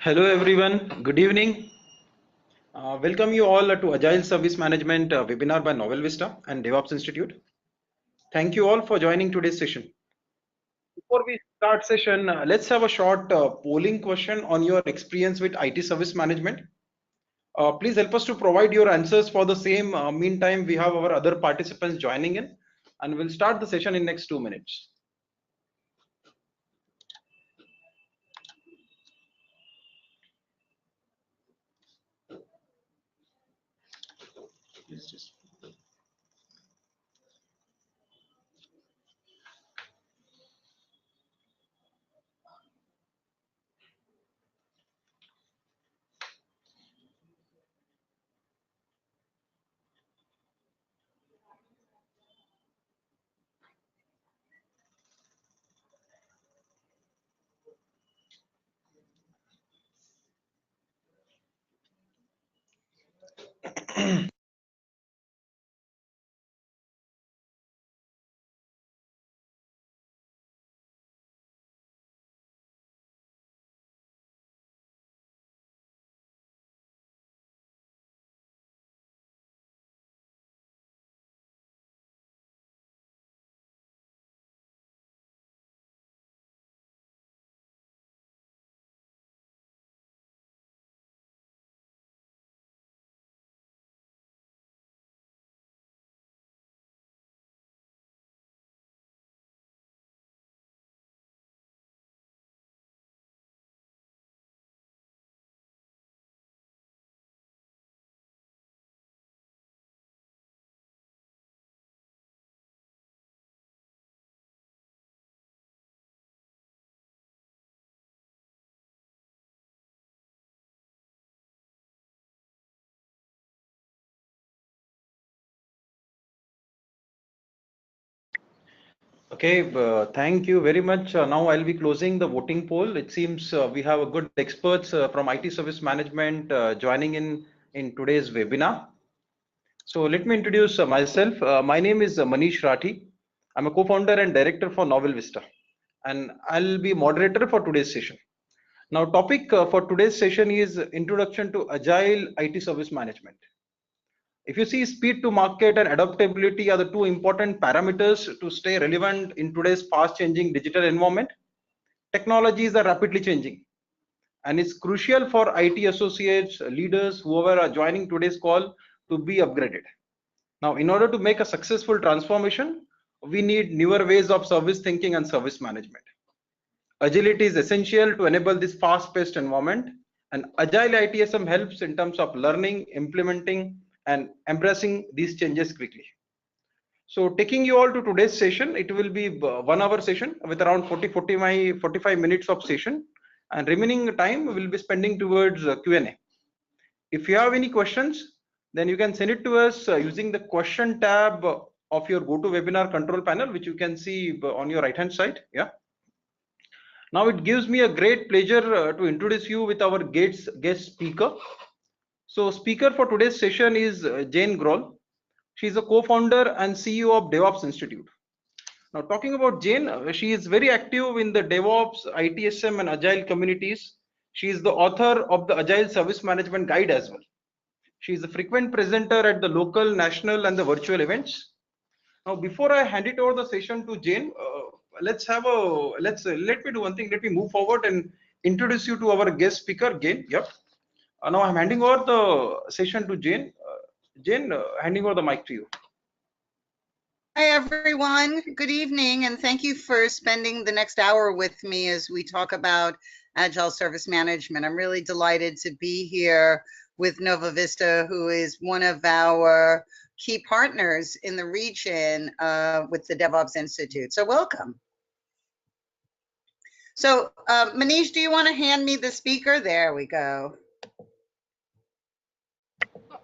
Hello everyone, good evening. Welcome you all to Agile Service Management webinar by NovelVista and DevOps Institute. Thank you all for joining today's session. Before we start session, let's have a short polling question on your experience with IT service management. Please help us to provide your answers for the same. Meantime, we have our other participants joining in and we'll start the session in next 2 minutes. Okay, thank you very much. Now I'll be closing the voting poll. It seems we have a good experts from IT service management joining in today's webinar. So let me introduce myself. My name is Manish Rathi. I'm a co-founder and director for NovelVista, and I'll be moderator for today's session. Now, topic for today's session is introduction to Agile IT service management. If you see, speed to market and adaptability are the two important parameters to stay relevant in today's fast changing digital environment. Technologies are rapidly changing, and it's crucial for IT associates, leaders, whoever are joining today's call to be upgraded. Now, in order to make a successful transformation, we need newer ways of service thinking and service management. Agility is essential to enable this fast-paced environment, and Agile ITSM helps in terms of learning, implementing, and embracing these changes quickly. So taking you all to today's session, it will be 1 hour session with around 45 minutes of session, and remaining time we will be spending towards Q&A. If you have any questions, then you can send it to us using the question tab of your GoToWebinar control panel, which you can see on your right hand side. Yeah. Now it gives me a great pleasure to introduce you with our guest speaker. So speaker for today's session is Jayne Groll. She's a co-founder and CEO of DevOps Institute. Now talking about Jayne, she is very active in the DevOps, ITSM and Agile communities. She is the author of the Agile Service Management Guide as well. She is a frequent presenter at the local, national and the virtual events. Now before I hand it over the session to Jayne, let me do one thing. Let me move forward and introduce you to our guest speaker, Jayne. Yep. Now I'm handing over the session to Jayne. Jayne, handing over the mic to you. Hi everyone, good evening, and thank you for spending the next hour with me as we talk about Agile Service Management. I'm really delighted to be here with NovelVista, who is one of our key partners in the region with the DevOps Institute. So welcome. So Manish, do you want to hand me the speaker? There we go.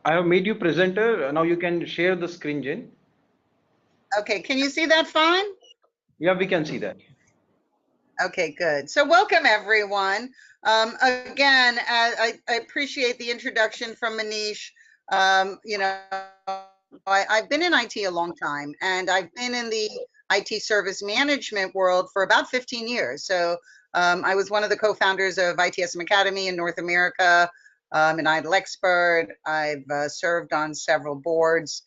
I have made you presenter. Now you can share the screen, Jayne. Okay, can you see that fine? Yeah, we can see that. Okay, good. So welcome everyone. Again, I appreciate the introduction from Manish. You know, I've been in IT a long time, and I've been in the IT service management world for about 15 years. So I was one of the co-founders of ITSM Academy in North America, an ITIL expert. I've served on several boards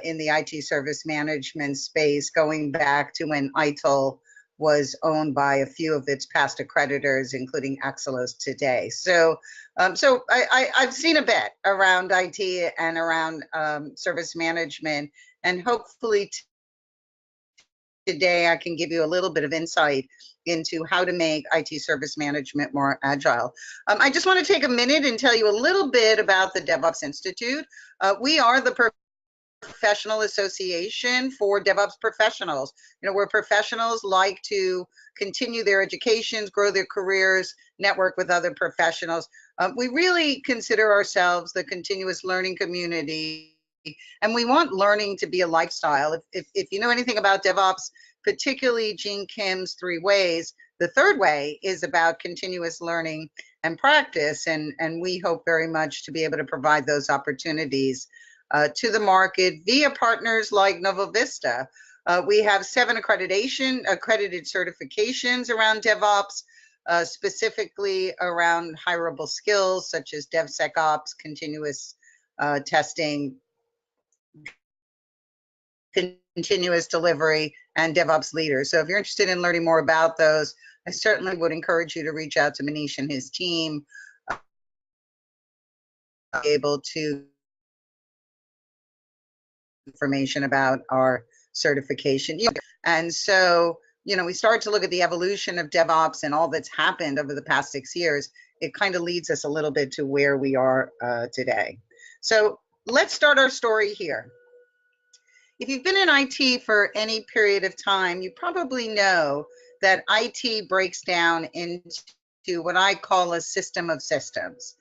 in the IT service management space, going back to when ITIL was owned by a few of its past accreditors, including Axelos today. So, I've seen a bit around IT and around service management, and hopefully today I can give you a little bit of insight into how to make IT service management more agile. I just want to take a minute and tell you a little bit about the DevOps Institute. We are the professional association for DevOps professionals. You know, where professionals like to continue their educations, grow their careers, network with other professionals. We really consider ourselves the continuous learning community, and we want learning to be a lifestyle. If you know anything about DevOps, particularly Jayne Kim's 3 ways, the third way is about continuous learning and practice, and we hope very much to be able to provide those opportunities to the market via partners like NovelVista. We have 7 accredited certifications around DevOps, specifically around hireable skills such as DevSecOps, continuous testing, continuous delivery, and DevOps leaders. So if you're interested in learning more about those, I certainly would encourage you to reach out to Manish and his team, able to information about our certification. And so, you know, we start to look at the evolution of DevOps and all that's happened over the past 6 years. It kind of leads us a little bit to where we are today. So let's start our story here. If you've been in IT for any period of time, you probably know that IT breaks down into what I call a system of systems.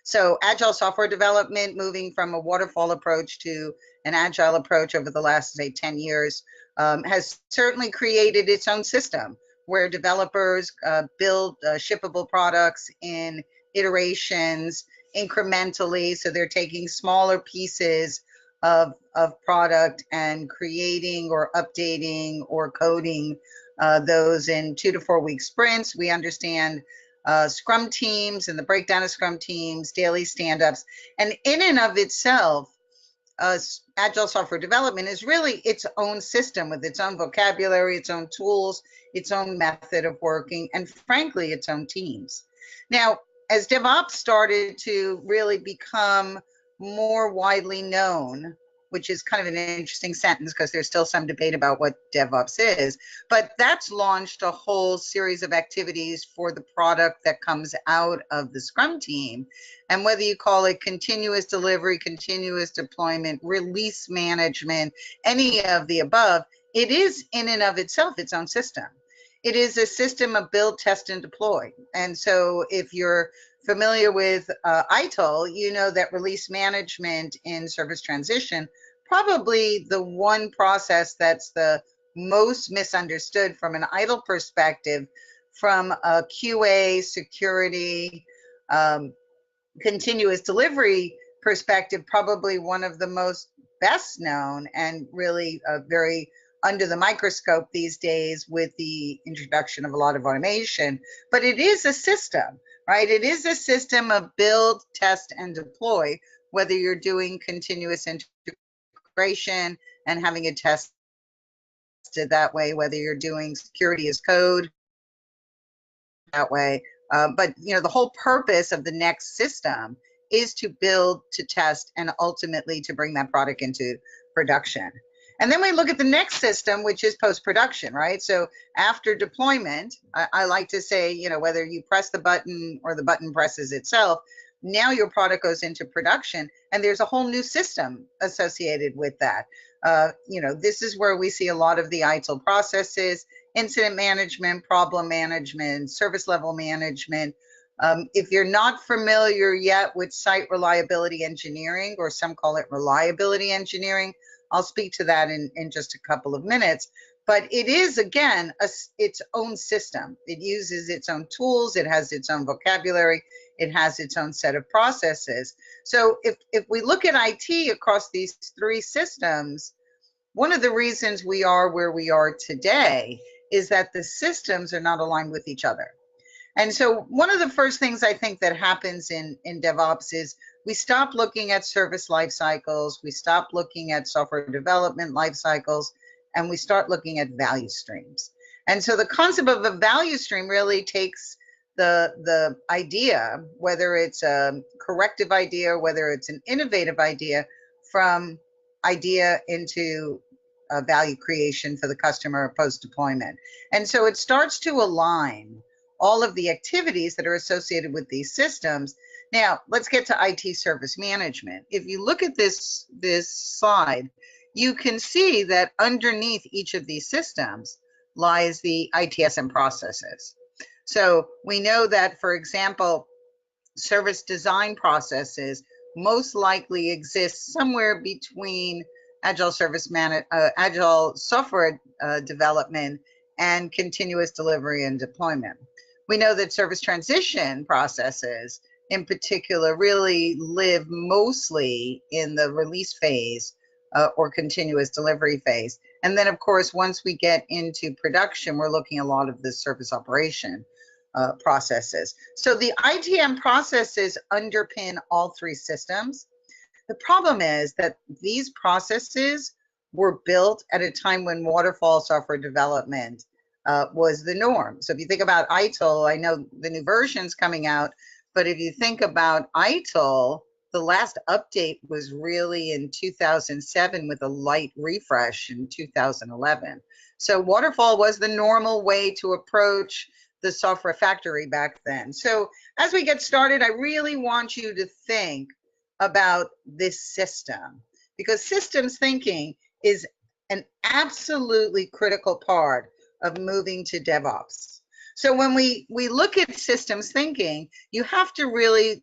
So agile software development, moving from a waterfall approach to an agile approach over the last, say, 10 years, has certainly created its own system where developers build shippable products in iterations incrementally. So they're taking smaller pieces of product and creating or updating or coding those in 2 to 4 week sprints. We understand Scrum teams and the breakdown of Scrum teams, daily stand-ups, and in and of itself, agile software development is really its own system with its own vocabulary, its own tools, its own method of working, and frankly, its own teams. Now, as DevOps started to really become more widely known, which is kind of an interesting sentence because there's still some debate about what DevOps is, but that's launched a whole series of activities for the product that comes out of the Scrum team. And whether you call it continuous delivery, continuous deployment, release management, any of the above, it is in and of itself its own system. It is a system of build, test, and deploy. And so if you're familiar with ITIL, you know that release management in service transition, probably the one process that's the most misunderstood from an ITIL perspective, from a QA, security, continuous delivery perspective, probably one of the most best known and really very under the microscope these days with the introduction of a lot of automation. But it is a system, right? It is a system of build, test, and deploy, whether you're doing continuous integration and having it tested that way, whether you're doing security as code that way. But you know, the whole purpose of the next system is to build, to test, and ultimately to bring that product into production. And then we look at the next system, which is post-production, right? So after deployment, I like to say, you know, whether you press the button or the button presses itself, now your product goes into production, and there's a whole new system associated with that. You know, this is where we see a lot of the ITIL processes: incident management, problem management, service level management. If you're not familiar yet with site reliability engineering, or some call it reliability engineering, I'll speak to that in just a couple of minutes. But it is, again, its own system. It uses its own tools. It has its own vocabulary. It has its own set of processes. So if we look at IT across these 3 systems, one of the reasons we are where we are today is that the systems are not aligned with each other. And so one of the first things I think that happens in DevOps is we stop looking at service life cycles, we stop looking at software development life cycles, and we start looking at value streams. And so the concept of a value stream really takes the idea, whether it's a corrective idea, whether it's an innovative idea, from idea into value creation for the customer post-deployment. And so it starts to align all of the activities that are associated with these systems. Now, let's get to IT service management. If you look at this slide, you can see that underneath each of these systems lies the ITSM processes. So we know that, for example, service design processes most likely exist somewhere between Agile software development and continuous delivery and deployment. We know that service transition processes in particular really live mostly in the release phase or continuous delivery phase. And then, of course, once we get into production, we're looking at a lot of the service operation processes. So the ITM processes underpin all three systems. The problem is that these processes were built at a time when waterfall software development was the norm. So if you think about ITIL, I know the new version's coming out, but if you think about ITIL, the last update was really in 2007 with a light refresh in 2011. So waterfall was the normal way to approach the software factory back then. So as we get started, I really want you to think about this system, because systems thinking is an absolutely critical part of moving to DevOps. So when we look at systems thinking, you have to really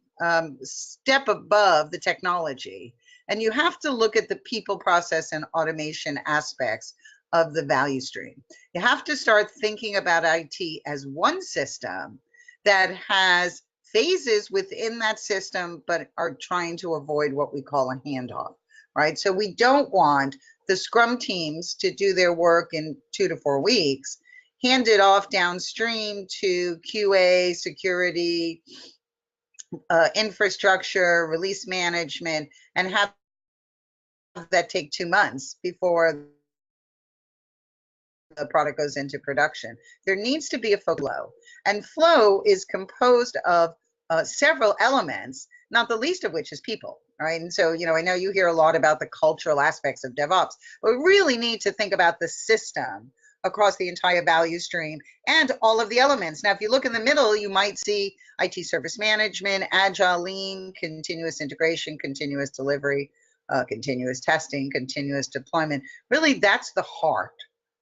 step above the technology, and you have to look at the people, process, and automation aspects of the value stream. You have to start thinking about IT as one system that has phases within that system, but are trying to avoid what we call a handoff, right? So we don't want the Scrum teams to do their work in 2 to 4 weeks, hand it off downstream to QA, security, infrastructure, release management, and have that take 2 months before the product goes into production. There needs to be a flow, and flow is composed of several elements, not the least of which is people, right? And so, I know you hear a lot about the cultural aspects of DevOps, but we really need to think about the system across the entire value stream and all of the elements. Now, if you look in the middle, you might see IT service management, agile, lean, continuous integration, continuous delivery, continuous testing, continuous deployment. Really, that's the heart,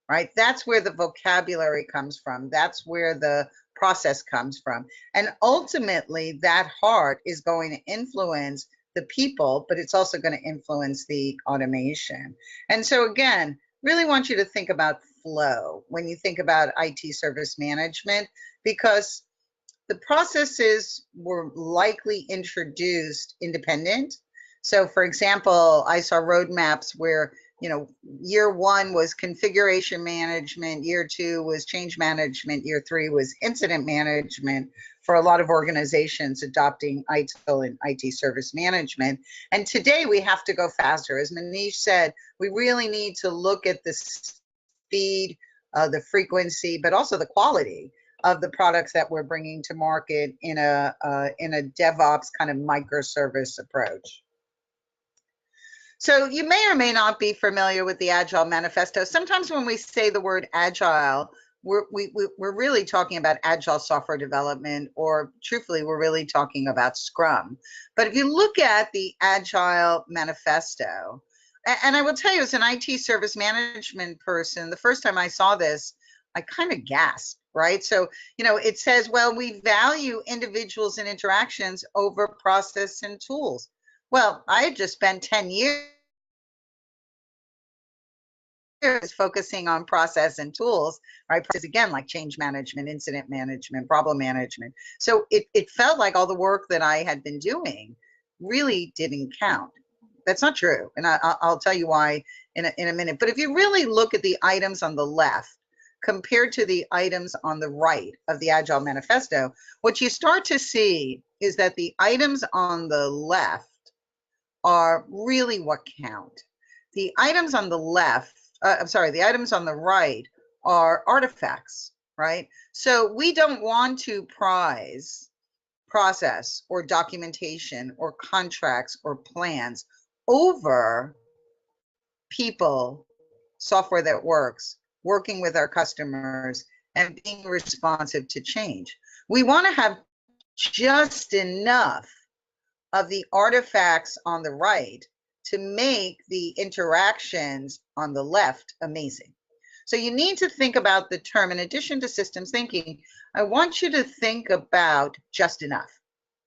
right? That's where the vocabulary comes from. That's where the process comes from. And ultimately, that heart is going to influence the people, but it's also going to influence the automation. And so again, really want you to think about flow when you think about IT service management, because the processes were likely introduced independent. So for example, I saw roadmaps where year 1 was configuration management, year 2 was change management, year 3 was incident management for a lot of organizations adopting ITIL and IT service management. And today we have to go faster. As Manish said, we really need to look at the speed, the frequency, but also the quality of the products that we're bringing to market in a DevOps kind of microservice approach. So you may or may not be familiar with the Agile manifesto. Sometimes when we say the word Agile, we're really talking about Agile software development, or truthfully, we're really talking about Scrum. But if you look at the Agile manifesto, and I will tell you, as an IT service management person, the first time I saw this, I kind of gasped, right? So, it says, well, we value individuals and interactions over process and tools. Well, I had just spent 10 years focusing on process and tools, right? Process, again, like change management, incident management, problem management. So it felt like all the work that I had been doing really didn't count. That's not true. And I'll tell you why in a minute. But if you really look at the items on the left, compared to the items on the right of the Agile Manifesto, what you start to see is that the items on the left are really what count. The items on the left, the items on the right are artifacts, right? So we don't want to prize process or documentation or contracts or plans over people, software that works, working with our customers, and being responsive to change. We want to have just enough of the artifacts on the right to make the interactions on the left amazing. So you need to think about the term, in addition to systems thinking, I want you to think about just enough,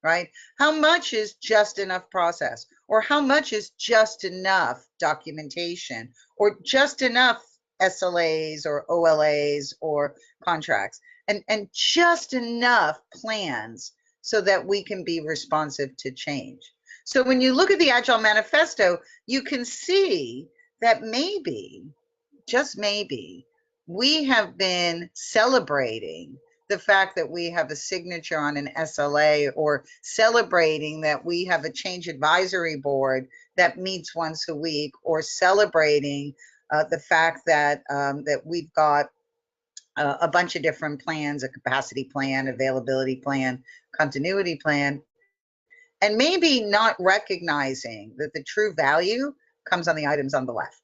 right? How much is just enough process? Or how much is just enough documentation? Or just enough SLAs or OLAs or contracts? And just enough plans so that we can be responsive to change. So when you look at the Agile Manifesto, you can see that maybe, just maybe, we have been celebrating the fact that we have a signature on an SLA, or celebrating that we have a change advisory board that meets once a week, or celebrating the fact that that we've got a bunch of different plans, a capacity plan, availability plan, continuity plan, and maybe not recognizing that the true value comes on the items on the left.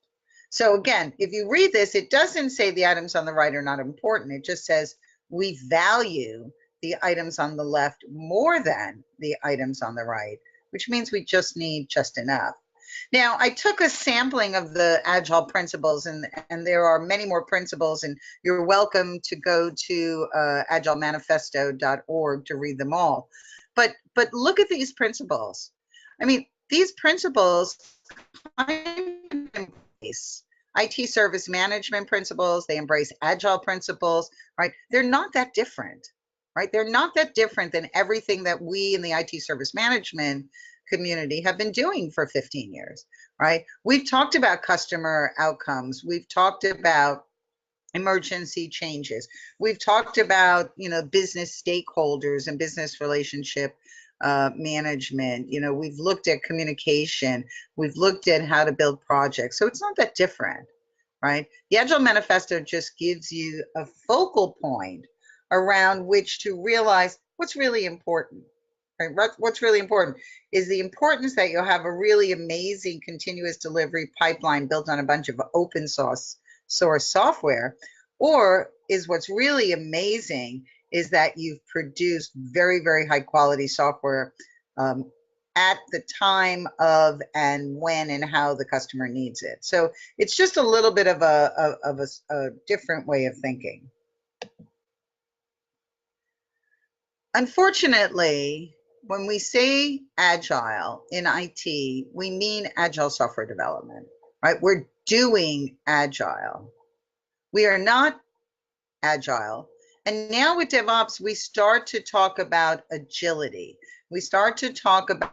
So again, if you read this, it doesn't say the items on the right are not important. It just says we value the items on the left more than the items on the right, which means we just need just enough. Now, I took a sampling of the Agile principles, and there are many more principles, and you're welcome to go to agilemanifesto.org to read them all. But look at these principles. I mean, these principles kind of embrace IT service management principles, they embrace Agile principles, right? They're not that different, right? They're not that different than everything that we in the IT service management community have been doing for 15 years, right? We've talked about customer outcomes. We've talked about emergency changes. We've talked about, business stakeholders and business relationship management. We've looked at communication. We've looked at how to build projects. So it's not that different, right? The Agile Manifesto just gives you a focal point around which to realize what's really important. Right? What's really important is the importance that you'll have a really amazing continuous delivery pipeline built on a bunch of open source software, or is what's really amazing is that you've produced very, very high quality software at the time of and when and how the customer needs it. So it's just a little bit of a different way of thinking. Unfortunately, when we say Agile in IT, we mean Agile software development, right? We're doing Agile. We are not Agile. And now with DevOps, we start to talk about agility. We start to talk about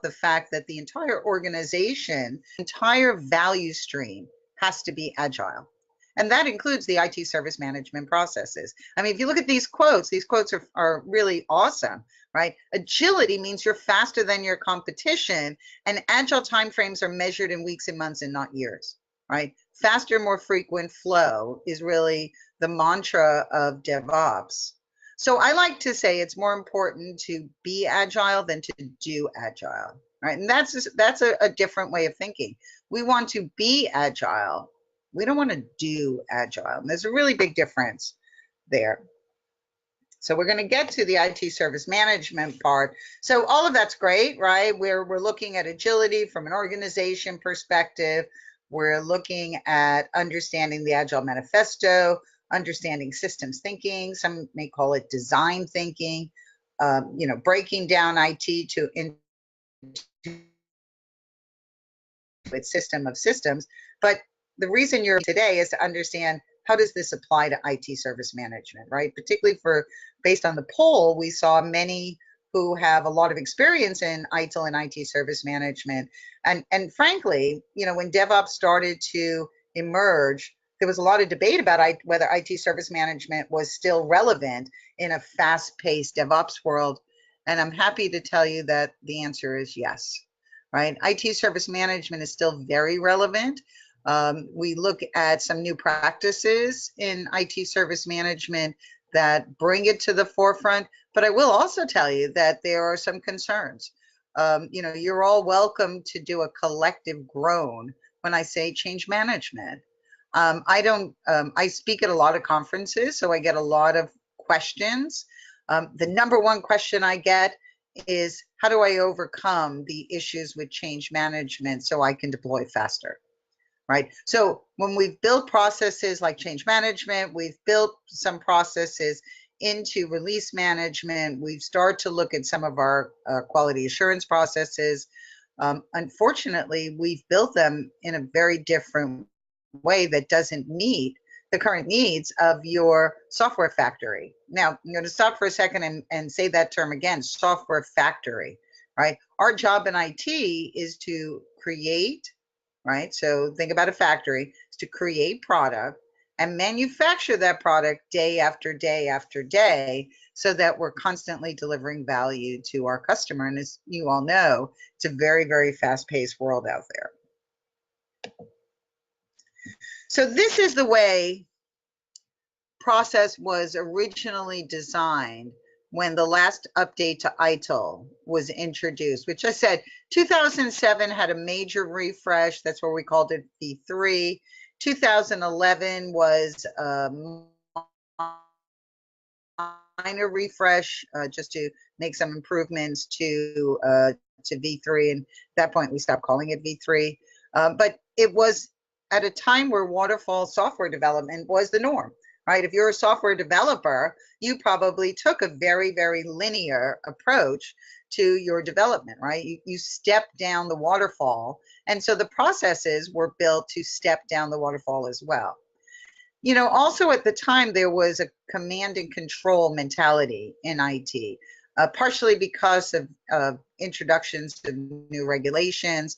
the fact that the entire organization, entire value stream has to be Agile. And that includes the IT service management processes. I mean, if you look at these quotes are really awesome, right? Agility means you're faster than your competition, and Agile timeframes are measured in weeks and months and not years, right? Faster, more frequent flow is really the mantra of DevOps. So I like to say it's more important to be Agile than to do Agile, right? And that's a different way of thinking. We want to be Agile. We don't want to do Agile. And there's a really big difference there. So we're going to get to the IT service management part. So all of that's great, right? We're looking at agility from an organization perspective. We're looking at understanding the Agile Manifesto, understanding systems thinking. Some may call it design thinking, breaking down IT to its system of systems. But the reason you're here today is to understand, how does this apply to IT service management, right? Particularly based on the poll, we saw many who have a lot of experience in ITIL and IT service management. And frankly, when DevOps started to emerged, there was a lot of debate about whether IT service management was still relevant in a fast-paced DevOps world. And I'm happy to tell you that the answer is yes, right? IT service management is still very relevant. We look at some new practices in IT service management that bring it to the forefront, but I will also tell you that there are some concerns. You're all welcome to do a collective groan when I say change management. I speak at a lot of conferences, so I get a lot of questions. The number one question I get is, how do I overcome the issues with change management so I can deploy faster? Right? So when we've built processes like change management, we've built some processes into release management, we've started to look at some of our quality assurance processes. Unfortunately, we've built them in a very different way that doesn't meet the current needs of your software factory. Now, I'm going to stop for a second and say that term again, software factory, right? Our job in IT is to create, right? So think about a factory, is to create product and manufacture that product day after day after day so that we're constantly delivering value to our customer. And as you all know, it's a very, very fast-paced world out there. So this is the way process was originally designed when the last update to ITIL was introduced, which I said 2007 had a major refresh. That's where we called it V3. 2011 was a minor refresh just to make some improvements to V3. And at that point, we stopped calling it V3. But it was at a time where waterfall software development was the norm, right? If you're a software developer, you probably took a very, very linear approach to your development, right? You step down the waterfall. And so the processes were built to step down the waterfall as well. Also at the time, there was a command and control mentality in IT, partially because of introductions to new regulations,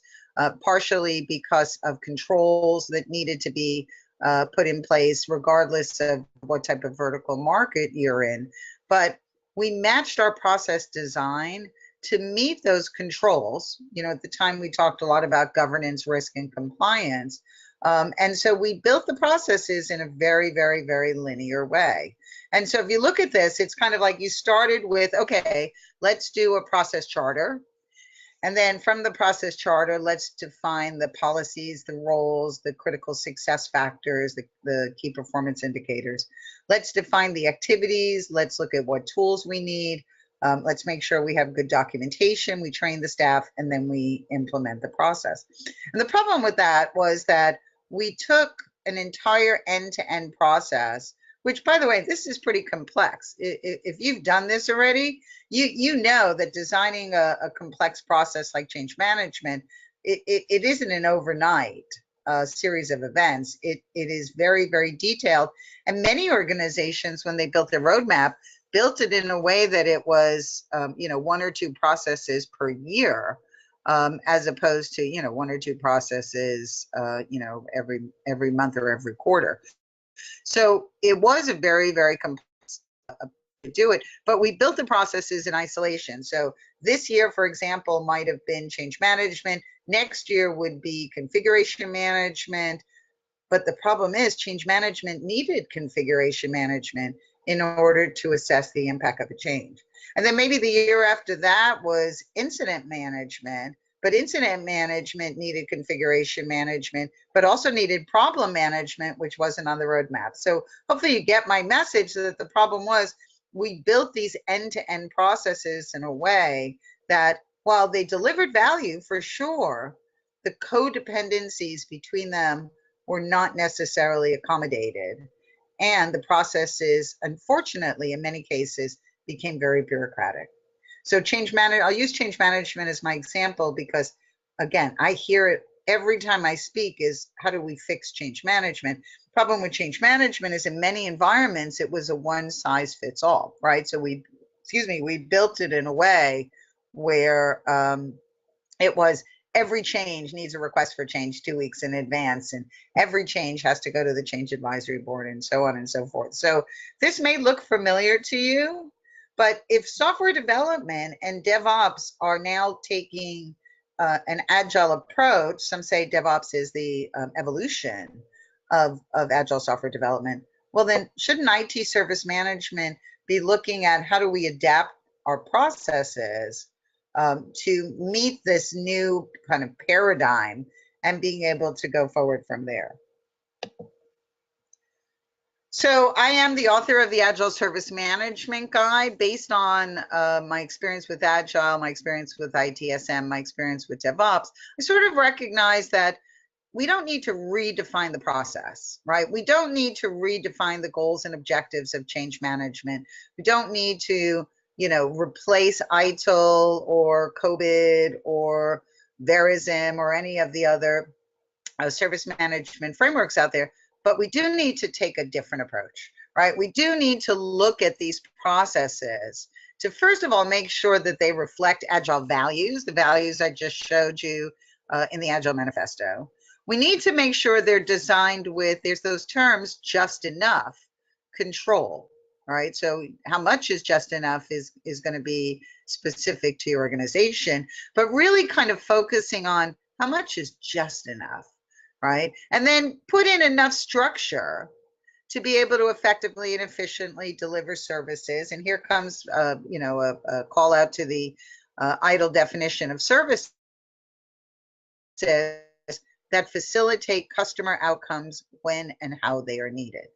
partially because of controls that needed to be put in place regardless of what type of vertical market you're in. But we matched our process design to meet those controls. At the time we talked a lot about governance, risk, and compliance. And so we built the processes in a very, very, very linear way. And so if you look at this, it's kind of like you started with, okay, let's do a process charter. And then from the process charter, let's define the policies, the roles, the critical success factors, the key performance indicators. Let's define the activities. Let's look at what tools we need. Let's make sure we have good documentation. We train the staff, and then we implement the process. And the problem with that was that we took an entire end-to-end process, which, by the way, this is pretty complex. If you've done this already, you know that designing a complex process like change management, it isn't an overnight series of events. It is very, very detailed. And many organizations, when they built their roadmap, built it in a way that it was, 1 or 2 processes per year, as opposed to, 1 or 2 processes, every month or every quarter. So it was a very, very complex to do it, but we built the processes in isolation. So this year, for example, might have been change management. Next year would be configuration management. But the problem is change management needed configuration management in order to assess the impact of a change. And then maybe the year after that was incident management. But incident management needed configuration management, but also needed problem management, which wasn't on the roadmap. So hopefully you get my message that the problem was we built these end-to-end processes in a way that while they delivered value for sure, the codependencies between them were not necessarily accommodated. And the processes, unfortunately, in many cases, became very bureaucratic. So I'll use change management as my example because, again, I hear it every time I speak is, how do we fix change management? Problem with change management is in many environments, it was a one size fits all, right? So we built it in a way where it was every change needs a request for change 2 weeks in advance, and every change has to go to the change advisory board, and so on and so forth. So this may look familiar to you, but if software development and DevOps are now taking an agile approach, some say DevOps is the evolution of agile software development, well then shouldn't IT service management be looking at how do we adapt our processes to meet this new kind of paradigm and being able to go forward from there. So I am the author of the Agile Service Management Guide based on my experience with Agile, my experience with ITSM, my experience with DevOps. I sort of recognize that we don't need to redefine the process, right? We don't need to redefine the goals and objectives of change management. We don't need to, you know, replace ITIL or COVID or Verism or any of the other service management frameworks out there, but we do need to take a different approach, right? We do need to look at these processes to, first of all, make sure that they reflect Agile values, the values I just showed you in the Agile manifesto. We need to make sure they're designed with, there's those terms, just enough control, right? So how much is just enough is going to be specific to your organization, but really kind of focusing on how much is just enough, right? And then put in enough structure to be able to effectively and efficiently deliver services. And here comes, you know, a call out to the ITIL definition of services that facilitate customer outcomes when and how they are needed.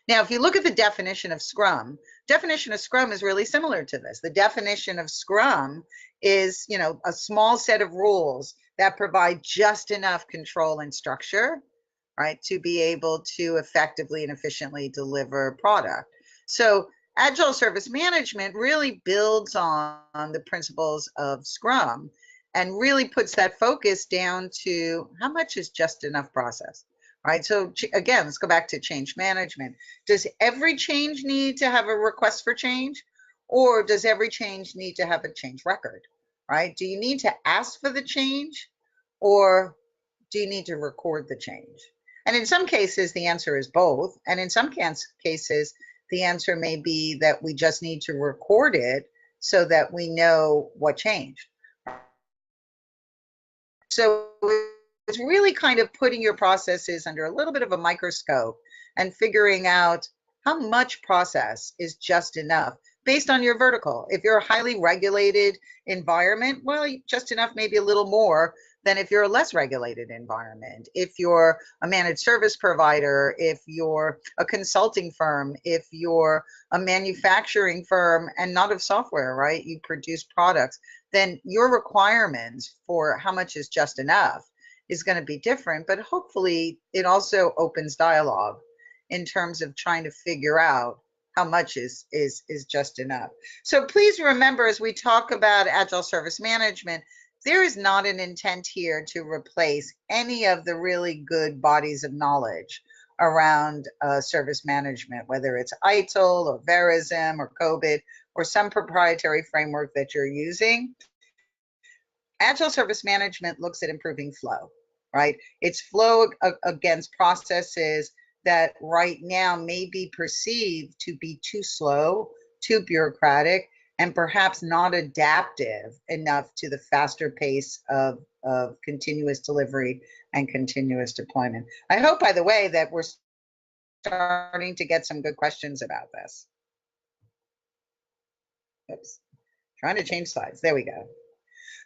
Now, if you look at the definition of Scrum is really similar to this. The definition of Scrum is, you know, a small set of rules that provide just enough control and structure, right, to be able to effectively and efficiently deliver product. So Agile Service Management really builds on the principles of Scrum and really puts that focus down to how much is just enough process, right? So again, let's go back to change management. Does every change need to have a request for change, or does every change need to have a change record, right? Do you need to ask for the change, or do you need to record the change? And in some cases, the answer is both. And in some cases, the answer may be that we just need to record it so that we know what changed. So it's really kind of putting your processes under a little bit of a microscope and figuring out how much process is just enough based on your vertical. If you're a highly regulated environment, well, just enough, maybe a little more than if you're a less regulated environment. If you're a managed service provider, if you're a consulting firm, if you're a manufacturing firm and not of software, right? You produce products, then your requirements for how much is just enough is going to be different, but hopefully it also opens dialogue in terms of trying to figure out how much is just enough. So please remember, as we talk about Agile Service Management, there is not an intent here to replace any of the really good bodies of knowledge around service management, whether it's ITIL or Verism or COVID or some proprietary framework that you're using. Agile Service Management looks at improving flow, right? It's flow against processes that right now may be perceived to be too slow, too bureaucratic, and perhaps not adaptive enough to the faster pace of continuous delivery and continuous deployment. I hope, by the way, that we're starting to get some good questions about this. Oops, trying to change slides. There we go.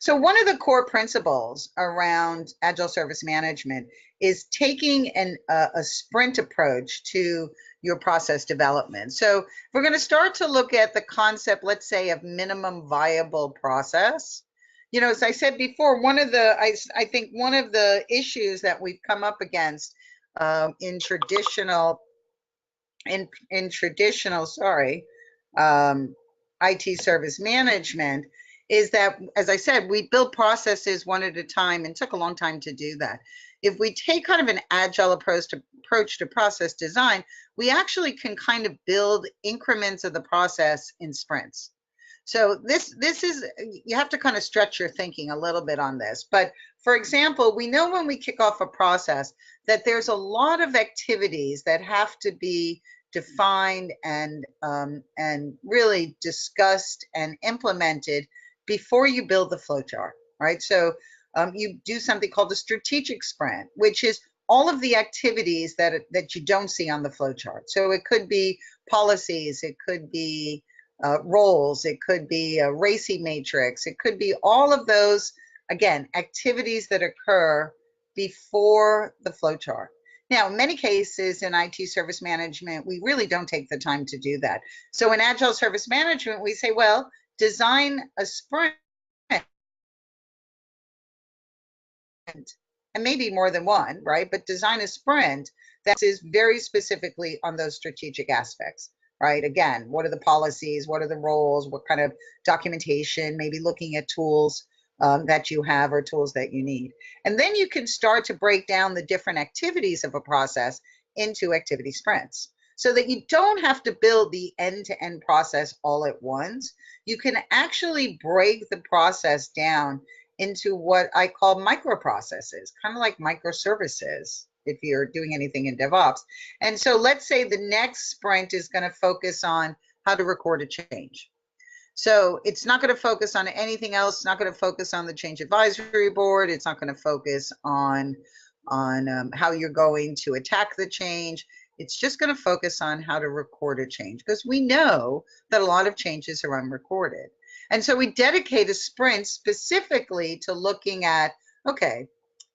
So one of the core principles around Agile Service Management is taking a sprint approach to your process development. So we're going to start to look at the concept, let's say, of minimum viable process. You know, as I said before, I think one of the issues that we've come up against in traditional IT service management is that, as I said, we build processes one at a time and took a long time to do that. If we take kind of an agile approach to process design, we actually can kind of build increments of the process in sprints. So this is, you have to kind of stretch your thinking a little bit on this. But for example, we know when we kick off a process that there's a lot of activities that have to be defined and really discussed and implemented before you build the flowchart, right? So you do something called a strategic sprint, which is all of the activities that you don't see on the flowchart. So it could be policies, it could be roles, it could be a RACI matrix, it could be all of those, again, activities that occur before the flowchart. Now, in many cases in IT service management, we really don't take the time to do that. So in Agile Service Management, we say, well, design a sprint, and maybe more than one, right? But design a sprint that is very specifically on those strategic aspects, right? Again, what are the policies? What are the roles? What kind of documentation? Maybe looking at tools that you have or tools that you need. And then you can start to break down the different activities of a process into activity sprints so that you don't have to build the end-to-end process all at once. You can actually break the process down into what I call microprocesses, kind of like microservices if you're doing anything in DevOps. And so let's say the next sprint is going to focus on how to record a change. So it's not going to focus on anything else. It's not going to focus on the change advisory board. It's not going to focus on how you're going to attack the change. It's just going to focus on how to record a change, because we know that a lot of changes are unrecorded. And so we dedicate a sprint specifically to looking at, okay,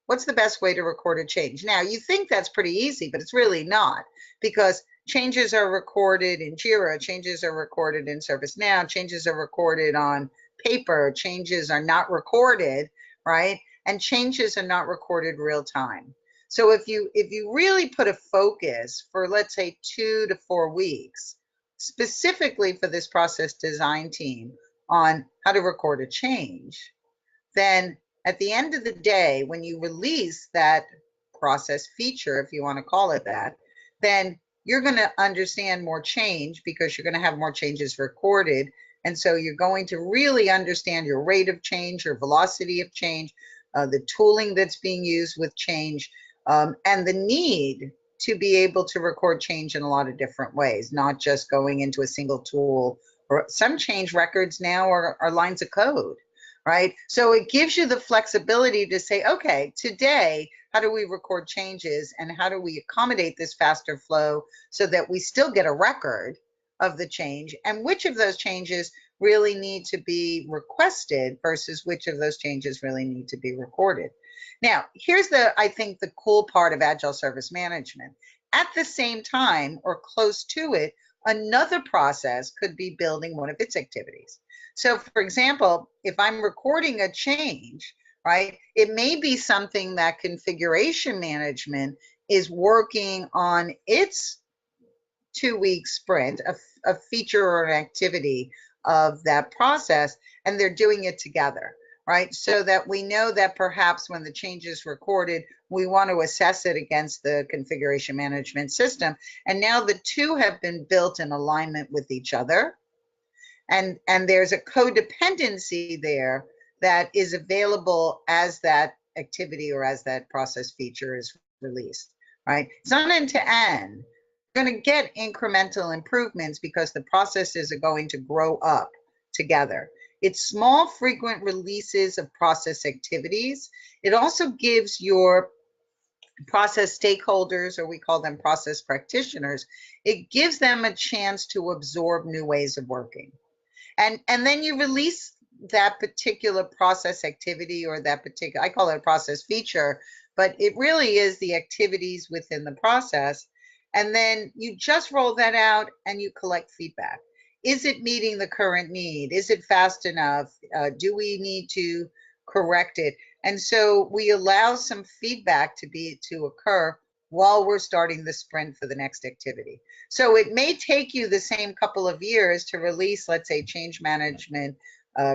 what's the best way to record a change? Now, you think that's pretty easy, but it's really not, because changes are recorded in Jira, changes are recorded in ServiceNow, changes are recorded on paper, changes are not recorded, right? And changes are not recorded real time. So if you really put a focus for, let's say, 2 to 4 weeks, specifically for this process design team on how to record a change, then at the end of the day, when you release that process feature, if you want to call it that, then you're going to understand more change because you're going to have more changes recorded. And so you're going to really understand your rate of change, your velocity of change, the tooling that's being used with change, and the need to be able to record change in a lot of different ways, not just going into a single tool. Or some change records now are lines of code, right? So it gives you the flexibility to say, okay, today, how do we record changes and how do we accommodate this faster flow so that we still get a record of the change, and which of those changes really need to be requested versus which of those changes really need to be recorded. Now, here's I think the cool part of Agile Service Management. At the same time, or close to it, another process could be building one of its activities. So for example, if I'm recording a change, right, it may be something that configuration management is working on its 2-week sprint, a feature or an activity of that process, and they're doing it together, right? So that we know that perhaps when the change is recorded, we want to assess it against the configuration management system. And now the two have been built in alignment with each other. And there's a codependency there that is available as that activity or as that process feature is released, right? It's not end to end. You're going to get incremental improvements because the processes are going to grow up together. It's small, frequent releases of process activities. It also gives your process stakeholders, or we call them process practitioners, it gives them a chance to absorb new ways of working. And then you release that particular process activity or that particular, I call it a process feature, but it really is the activities within the process. And then you just roll that out and you collect feedback. Is it meeting the current need? Is it fast enough? Do we need to correct it? And so we allow some feedback to occur while we're starting the sprint for the next activity. So it may take you the same couple of years to release, let's say, change management,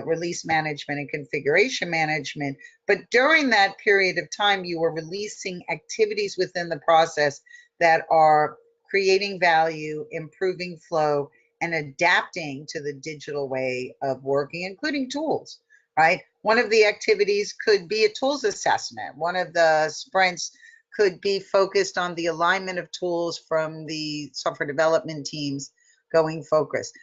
release management, and configuration management. But during that period of time, you are releasing activities within the process that are creating value, improving flow, and adapting to the digital way of working, including tools, right? One of the activities could be a tools assessment. One of the sprints could be focused on the alignment of tools from the software development teams going focused.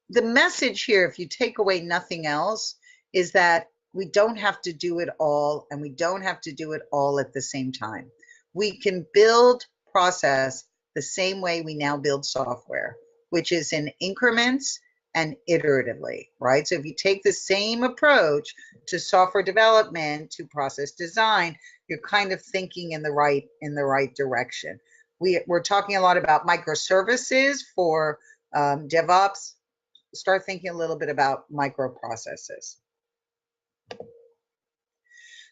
The message here, if you take away nothing else, is that we don't have to do it all, and we don't have to do it all at the same time. We can build process the same way we now build software, which is in increments and iteratively, right? So if you take the same approach to software development, to process design, you're kind of thinking in the right direction. We're talking a lot about microservices for DevOps. Start thinking a little bit about microprocesses.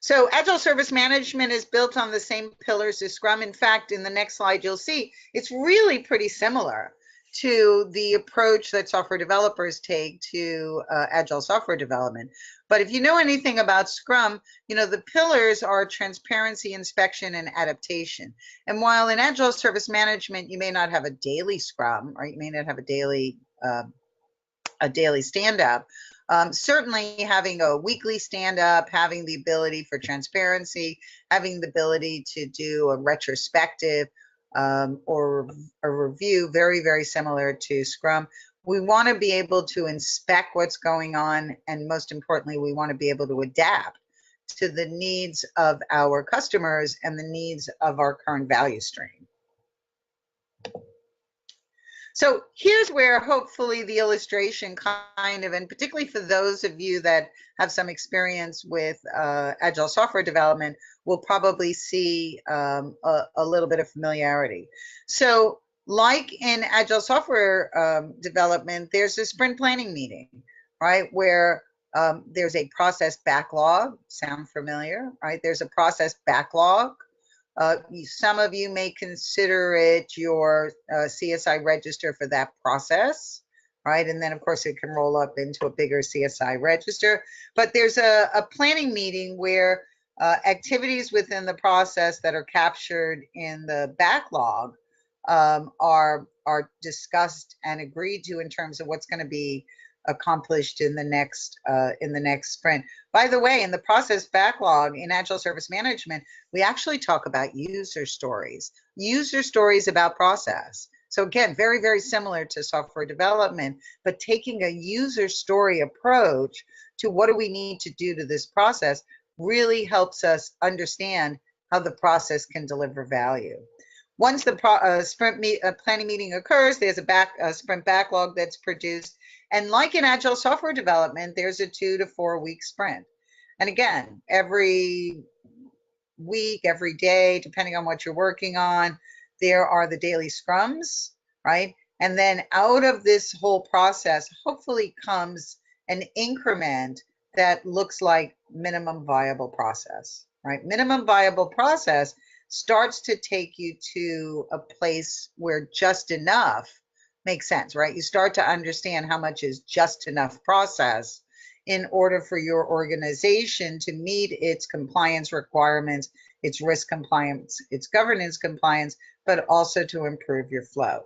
So Agile Service Management is built on the same pillars as Scrum. In fact, in the next slide, you'll see it's really pretty similar to the approach that software developers take to Agile software development. But if you know anything about Scrum, you know the pillars are transparency, inspection, and adaptation. And while in Agile Service Management, you may not have a daily Scrum, or you may not have a daily stand-up, certainly having a weekly stand-up, having the ability for transparency, having the ability to do a retrospective or a review, very, very similar to Scrum. We want to be able to inspect what's going on, and most importantly, we want to be able to adapt to the needs of our customers and the needs of our current value stream. So here's where hopefully the illustration kind of, and particularly for those of you that have some experience with Agile software development, will probably see a little bit of familiarity. So like in Agile software development, there's a sprint planning meeting, right? Where there's a process backlog. Sound familiar, right? There's a process backlog. Some of you may consider it your CSI register for that process, right? And then of course it can roll up into a bigger CSI register. But there's a planning meeting where activities within the process that are captured in the backlog are discussed and agreed to in terms of what's going to be accomplished in the next sprint. By the way, in the process backlog in Agile Service Management, we actually talk about user stories about process. So again, very, very similar to software development, but taking a user story approach to what do we need to do to this process really helps us understand how the process can deliver value. Once the sprint planning meeting occurs, there's a sprint backlog that's produced. And like in Agile software development, there's a 2 to 4 week sprint. And again, every week, every day, depending on what you're working on, there are the daily scrums, right? And then out of this whole process, hopefully comes an increment that looks like minimum viable process, right? Minimum viable process starts to take you to a place where just enough makes sense, right? You start to understand how much is just enough process in order for your organization to meet its compliance requirements, its risk compliance, its governance compliance, but also to improve your flow.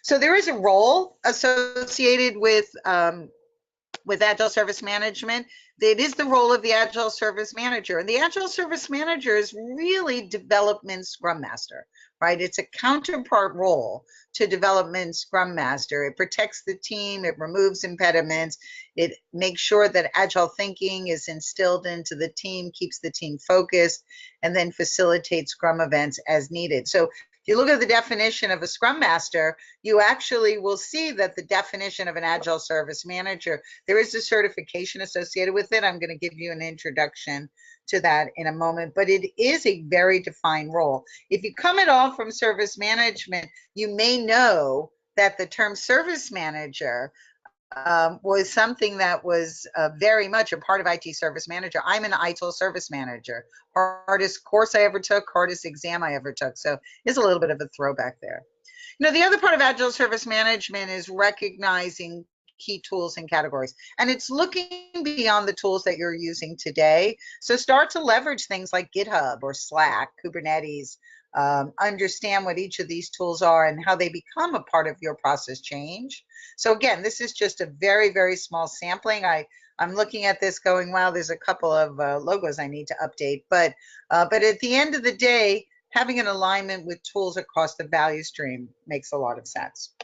So there is a role associated with Agile Service Management. It is the role of the Agile Service Manager. And the Agile Service Manager is really development Scrum Master, right? It's a counterpart role to development Scrum Master. It protects the team, it removes impediments, it makes sure that Agile thinking is instilled into the team, keeps the team focused, and then facilitates Scrum events as needed. So if you look at the definition of a Scrum Master, you actually will see that the definition of an Agile Service Manager, there is a certification associated with it. I'm going to give you an introduction to that in a moment, but it is a very defined role. If you come at all from service management, you may know that the term service manager was something that was very much a part of IT Service Manager. I'm an ITIL Service Manager. Hardest course I ever took, hardest exam I ever took. So it's a little bit of a throwback there. You know, the other part of Agile Service Management is recognizing key tools and categories. And it's looking beyond the tools that you're using today. So start to leverage things like GitHub or Slack, Kubernetes, understand what each of these tools are and how they become a part of your process change. So again, this is just a very, very small sampling. I'm looking at this going, wow, there's a couple of logos I need to update. But at the end of the day, having an alignment with tools across the value stream makes a lot of sense.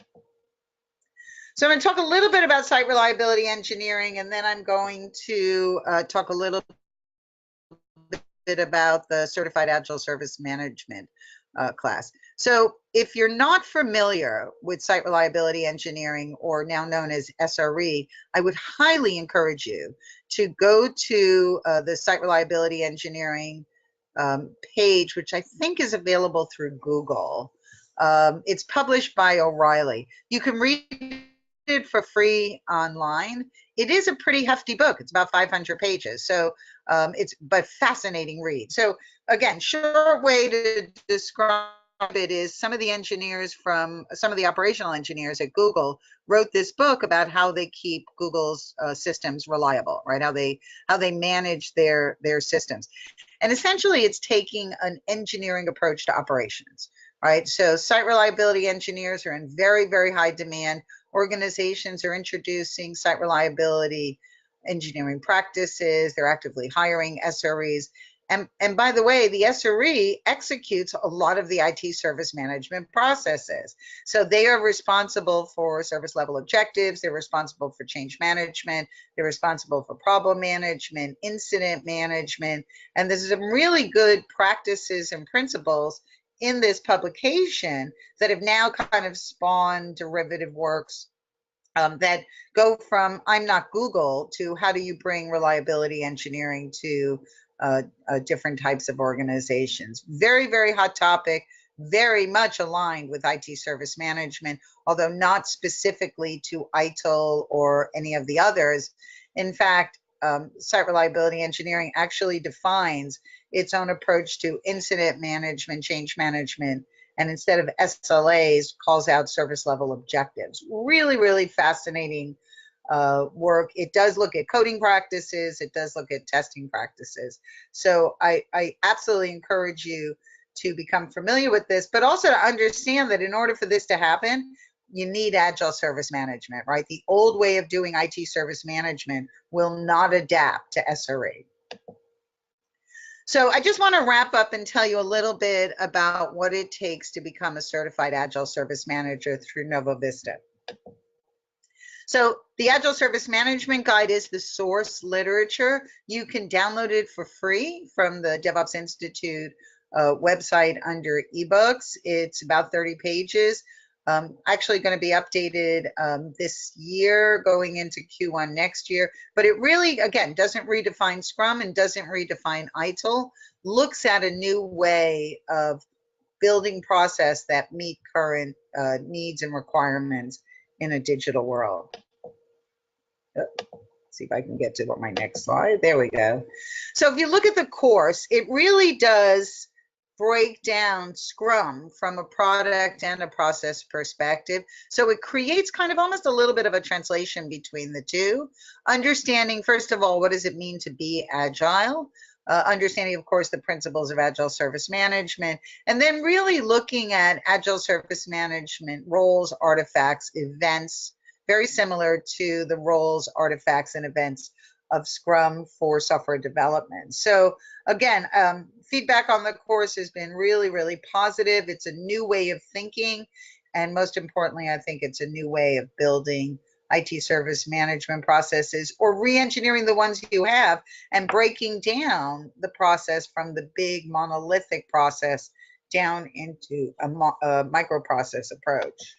So I'm going to talk a little bit about site reliability engineering, and then I'm going to talk a little bit about the Certified Agile Service Management class. So if you're not familiar with site reliability engineering, or now known as SRE, I would highly encourage you to go to the site reliability engineering page, which I think is available through Google. It's published by O'Reilly. You can read it for free online. It is a pretty hefty book. It's about 500 pages. So it's but fascinating read. So again, short way to describe it is some of the engineers from some of the operational engineers at Google wrote this book about how they keep Google's systems reliable, right? How they manage their systems. And essentially it's taking an engineering approach to operations, right? So site reliability engineers are in very, very high demand. Organizations are introducing site reliability engineering practices. They're actively hiring SREs. And by the way, the SRE executes a lot of the IT service management processes. So they are responsible for service level objectives. They're responsible for change management. They're responsible for problem management, incident management. And there's some really good practices and principles in this publication that have now kind of spawned derivative works that go from I'm not Google to how do you bring reliability engineering to different types of organizations. Very, very hot topic, very much aligned with IT service management, although not specifically to ITIL or any of the others. In fact, site reliability engineering actually defines its own approach to incident management, change management, and instead of SLAs, calls out service level objectives. Really, really fascinating work. It does look at coding practices. It does look at testing practices. So I absolutely encourage you to become familiar with this, but also to understand that in order for this to happen, you need Agile Service Management, right? The old way of doing IT service management will not adapt to SRE. So I just want to wrap up and tell you a little bit about what it takes to become a certified Agile Service Manager through NovelVista. So the Agile Service Management Guide is the source literature. You can download it for free from the DevOps Institute website under ebooks. It's about 30 pages. Actually going to be updated this year, going into Q1 next year. But it really, again, doesn't redefine Scrum and doesn't redefine ITIL. Looks at a new way of building process that meet current needs and requirements in a digital world. Let's see if I can get to my next slide. There we go. So if you look at the course, it really does break down Scrum from a product and a process perspective. So it creates kind of almost a little bit of a translation between the two. Understanding, first of all, what does it mean to be agile? Understanding, of course, the principles of Agile Service Management, and then really looking at Agile Service Management roles, artifacts, events, very similar to the roles, artifacts, and events of Scrum for software development. So again, feedback on the course has been really, really positive. It's a new way of thinking. And most importantly, I think it's a new way of building IT service management processes, or re-engineering the ones you have and breaking down the process from the big monolithic process down into a microprocess approach.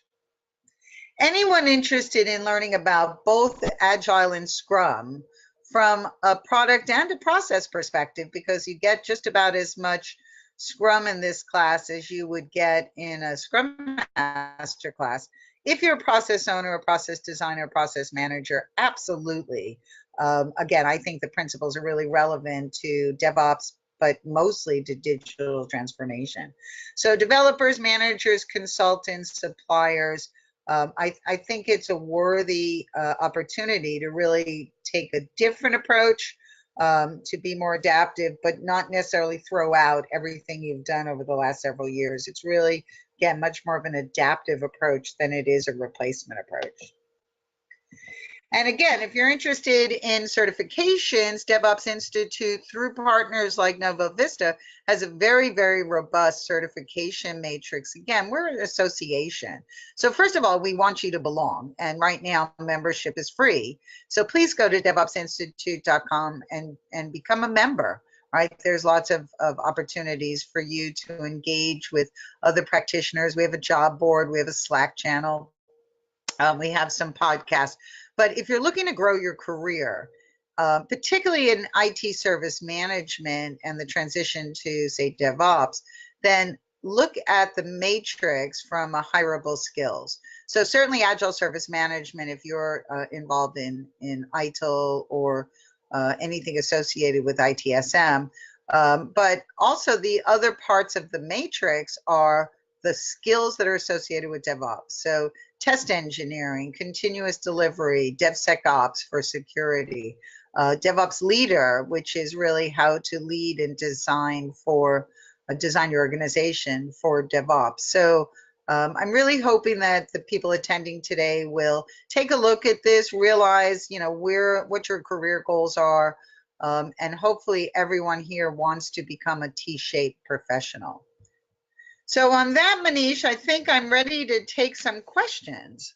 Anyone interested in learning about both Agile and Scrum from a product and a process perspective, because you get just about as much Scrum in this class as you would get in a Scrum Master class. If you're a process owner, a process designer, a process manager, absolutely. Again, I think the principles are really relevant to DevOps, but mostly to digital transformation. So developers, managers, consultants, suppliers, I think it's a worthy opportunity to really take a different approach to be more adaptive, but not necessarily throw out everything you've done over the last several years. It's really, again, much more of an adaptive approach than it is a replacement approach. And again, if you're interested in certifications, DevOps Institute, through partners like NovelVista, has a very, very robust certification matrix. Again, we're an association. So first of all, we want you to belong. And right now, membership is free. So please go to DevOpsInstitute.com and become a member. Right, there's lots of opportunities for you to engage with other practitioners. We have a job board, we have a Slack channel, we have some podcasts. But if you're looking to grow your career, particularly in IT service management and the transition to, say, DevOps, then look at the matrix from a hireable skills. So certainly Agile Service Management, if you're involved in ITIL or anything associated with ITSM, but also the other parts of the matrix are the skills that are associated with DevOps. So test engineering, continuous delivery, DevSecOps for security, DevOps leader, which is really how to lead and design your organization for DevOps. So I'm really hoping that the people attending today will take a look at this, realize, what your career goals are, and hopefully everyone here wants to become a T-shaped professional. So on that, Manish, I think I'm ready to take some questions.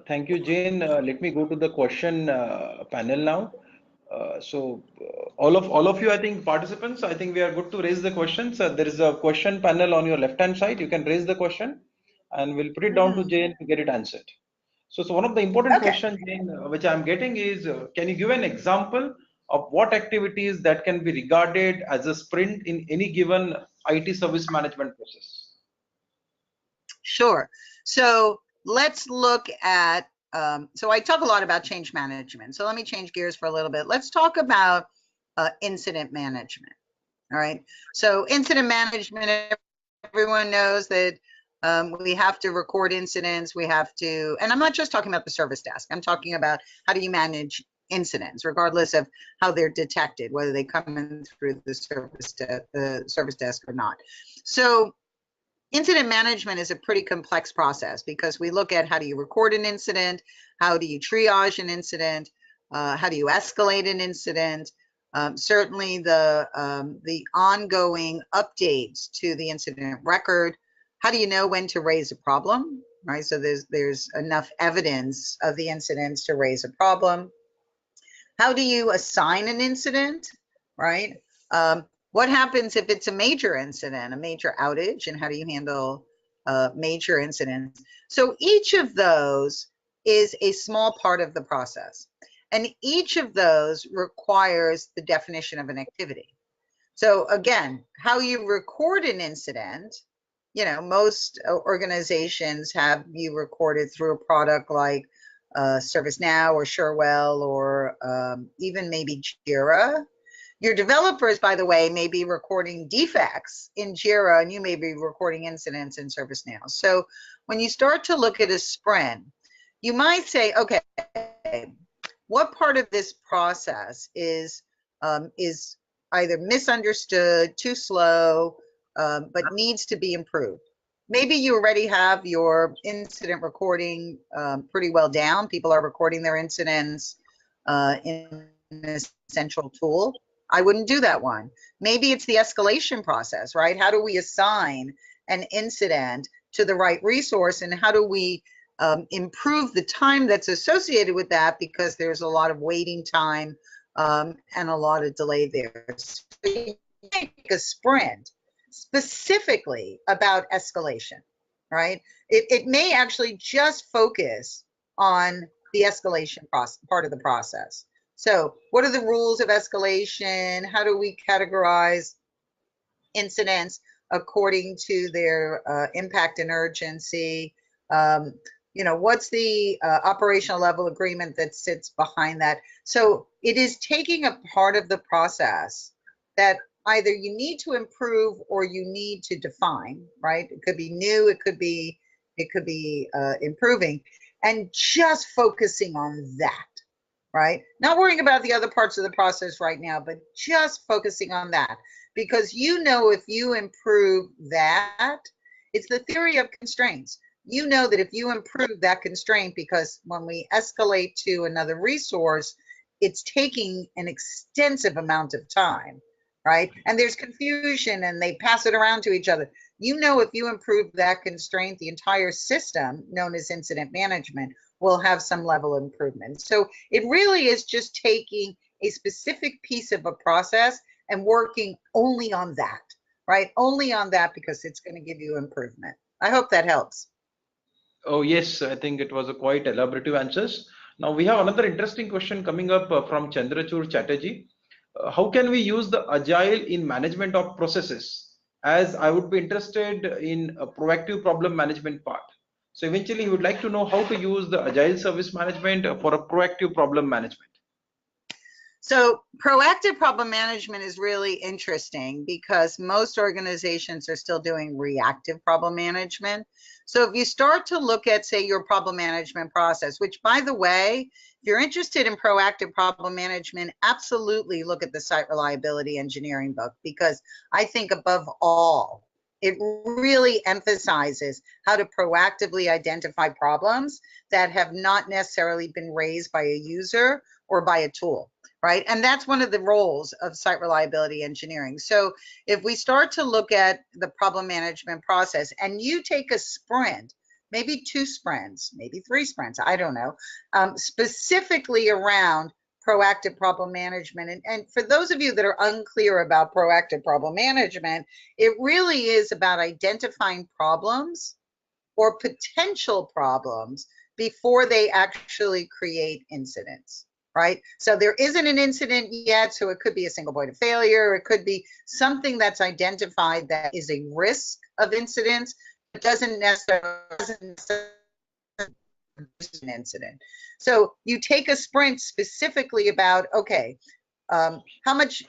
Thank you, Jayne. Let me go to the question panel now. All of you, I think, participants, I think we are good to raise the questions. There is a question panel on your left-hand side. You can raise the question, and we'll put it down to Jayne to get it answered. So one of the important questions, Jayne, which I'm getting is, can you give an example of what activities that can be regarded as a sprint in any given IT service management process? Sure. So let's look at, so I talk a lot about change management. So let me change gears for a little bit. Let's talk about incident management. All right. So incident management, everyone knows that we have to record incidents. We have to, and I'm not just talking about the service desk. I'm talking about how do you manage incidents, regardless of how they're detected, whether they come in through the service desk or not. So incident management is a pretty complex process because we look at how do you record an incident, how do you triage an incident, how do you escalate an incident, certainly the ongoing updates to the incident record. How do you know when to raise a problem, right? So there's enough evidence of the incidents to raise a problem. How do you assign an incident, right? What happens if it's a major incident, a major outage, and how do you handle major incidents? So each of those is a small part of the process. And each of those requires the definition of an activity. So again, how you record an incident, most organizations have you recorded through a product like ServiceNow or Surewell or even maybe Jira. Your developers, by the way, may be recording defects in Jira, and you may be recording incidents in ServiceNow. So when you start to look at a sprint, you might say, okay, what part of this process is either misunderstood, too slow, but needs to be improved? Maybe you already have your incident recording pretty well down. People are recording their incidents in a central tool. I wouldn't do that one. Maybe it's the escalation process, right? How do we assign an incident to the right resource, and how do we improve the time that's associated with that, because there's a lot of waiting time and a lot of delay there. So you make a sprint specifically about escalation, right? It may actually just focus on the escalation part of the process. So what are the rules of escalation? How do we categorize incidents according to their impact and urgency? What's the operational level agreement that sits behind that? So it is taking a part of the process that either you need to improve or you need to define, right? It could be new, it could be it could be improving, and just focusing on that, right? Not worrying about the other parts of the process right now, but just focusing on that. Because you know, if you improve that, it's the theory of constraints. You know that if you improve that constraint, because when we escalate to another resource, it's taking an extensive amount of time, right? And there's confusion and they pass it around to each other. You know, if you improve that constraint, the entire system, known as incident management, will have some level of improvement. So it really is just taking a specific piece of a process and working only on that, right? Only on that, because it's going to give you improvement. I hope that helps. Oh, yes, I think it was a quite elaborative answers. Now we have another interesting question coming up from Chandrachur Chatterjee. How can we use the agile in management of processes? As I would be interested in a proactive problem management part. So eventually, you would like to know how to use the agile service management for a proactive problem management. So proactive problem management is really interesting because most organizations are still doing reactive problem management. So if you start to look at, say, your problem management process, which, by the way, if you're interested in proactive problem management, absolutely look at the Site Reliability Engineering book, because I think above all, it really emphasizes how to proactively identify problems that have not necessarily been raised by a user or by a tool. Right? And that's one of the roles of site reliability engineering. So if we start to look at the problem management process and you take a sprint, maybe 2 sprints, maybe 3 sprints, I don't know, specifically around proactive problem management. And for those of you that are unclear about proactive problem management, it really is about identifying problems or potential problems before they actually create incidents. Right? So there isn't an incident yet, so it could be a single point of failure, it could be something that's identified that is a risk of incidents, but doesn't necessarily an incident. So you take a sprint specifically about, okay, how much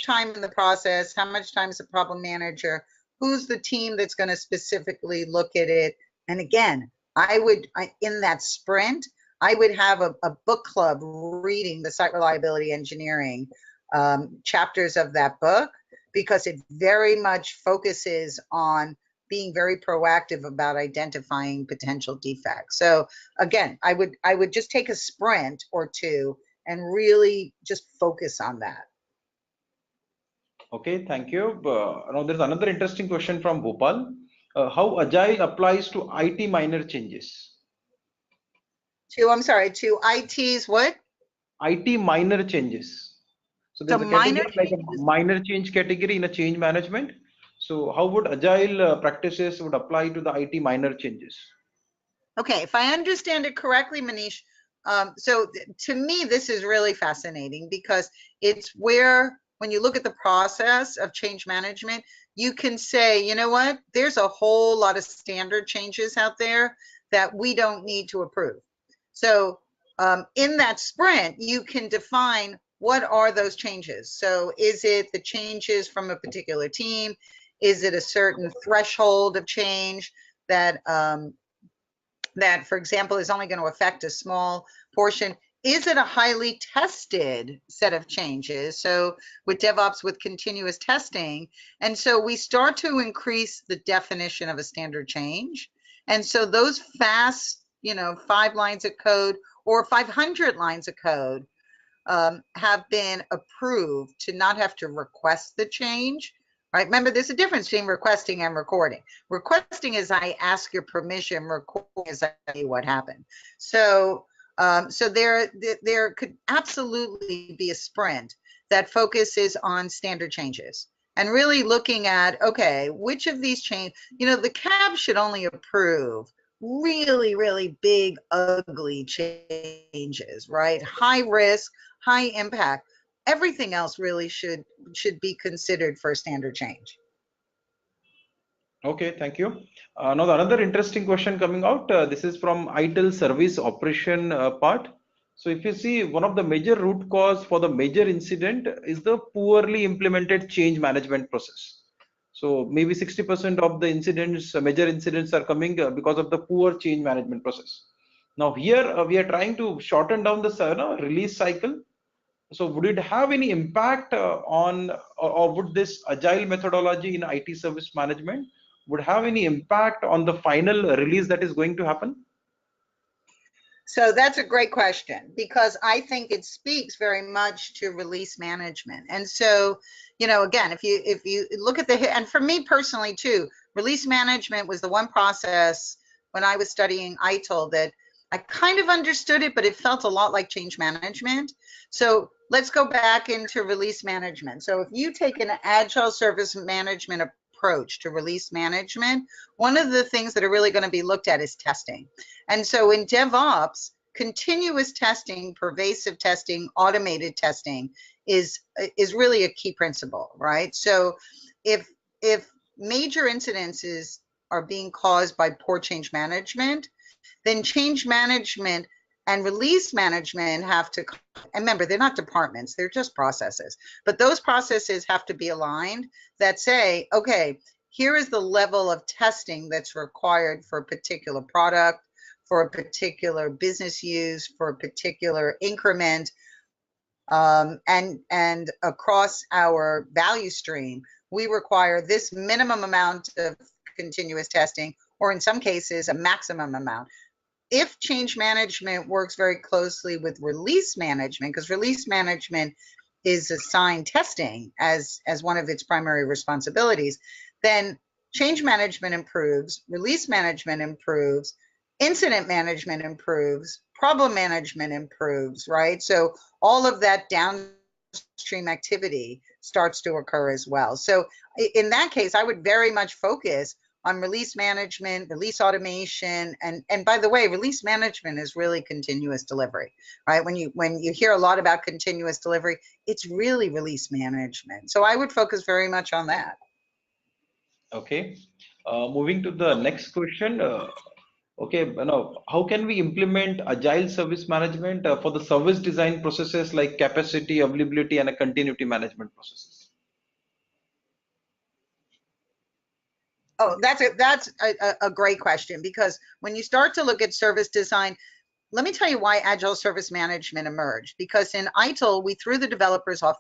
time in the process, how much time is the problem manager, who's the team that's going to specifically look at it. And again, in that sprint, I would have a book club reading the Site Reliability Engineering chapters of that book, because it very much focuses on being very proactive about identifying potential defects. So again, I would just take a sprint or 2 and really just focus on that. Okay, thank you. Now there's another interesting question from Bhopal. How agile applies to IT minor changes? To IT's what? IT minor changes. So there's a category like a minor change category in a change management. So how would agile practices would apply to the IT minor changes? Okay, if I understand it correctly, Manish, so to me, this is really fascinating, because it's where, when you look at the process of change management, you can say, you know what, there's a whole lot of standard changes out there that we don't need to approve. So in that sprint, you can define what are those changes. So is it the changes from a particular team? Is it a certain threshold of change that, for example, is only going to affect a small portion? Is it a highly tested set of changes? So with DevOps, with continuous testing. And so we start to increase the definition of a standard change. And so those fast, 5 lines of code or 500 lines of code have been approved to not have to request the change. Right? Remember, there's a difference between requesting and recording. Requesting is I ask your permission. Recording is I tell you what happened. So, there could absolutely be a sprint that focuses on standard changes and really looking at, okay, which of these changes, the cab should only approve really, really big, ugly changes, right? High risk, high impact. Everything else really should be considered for a standard change. Okay, thank you. Now another interesting question coming out. This is from Agile Service Operation part. So if you see, one of the major root cause for the major incident is the poorly implemented change management process. So maybe 60% of the incidents, major incidents are coming because of the poor change management process. Now here we are trying to shorten down the release cycle. So would it have any impact on, or would this agile methodology in IT service management would have any impact on the final release that is going to happen? So that's a great question, because I think it speaks very much to release management. And so, again, if you look at and for me personally too, release management was the one process when I was studying ITIL that I kind of understood it, but it felt a lot like change management. So let's go back into release management. So if you take an Agile Service Management approach to release management, one of the things that are really going to be looked at is testing. And so in DevOps, continuous testing, pervasive testing, automated testing is really a key principle, right? So if major incidences are being caused by poor change management, then change management and release management have to, and remember, they're not departments, they're just processes, but those processes have to be aligned that say, okay, here is the level of testing that's required for a particular product, for a particular business use, for a particular increment, and across our value stream, we require this minimum amount of continuous testing, or in some cases, a maximum amount. If change management works very closely with release management, because release management is assigned testing as one of its primary responsibilities, then change management improves, release management improves, incident management improves, problem management improves, right? So all of that downstream activity starts to occur as well. So in that case, I would very much focus on release management, release automation, and by the way, release management is really continuous delivery, right? When you hear a lot about continuous delivery, it's really release management. So I would focus very much on that. Okay, moving to the next question. Okay, now how can we implement agile service management for the service design processes like capacity, availability, and a continuity management processes? Oh, that's a great question, because when you start to look at service design, let me tell you why Agile Service Management emerged. Because in ITIL, we threw the developers off,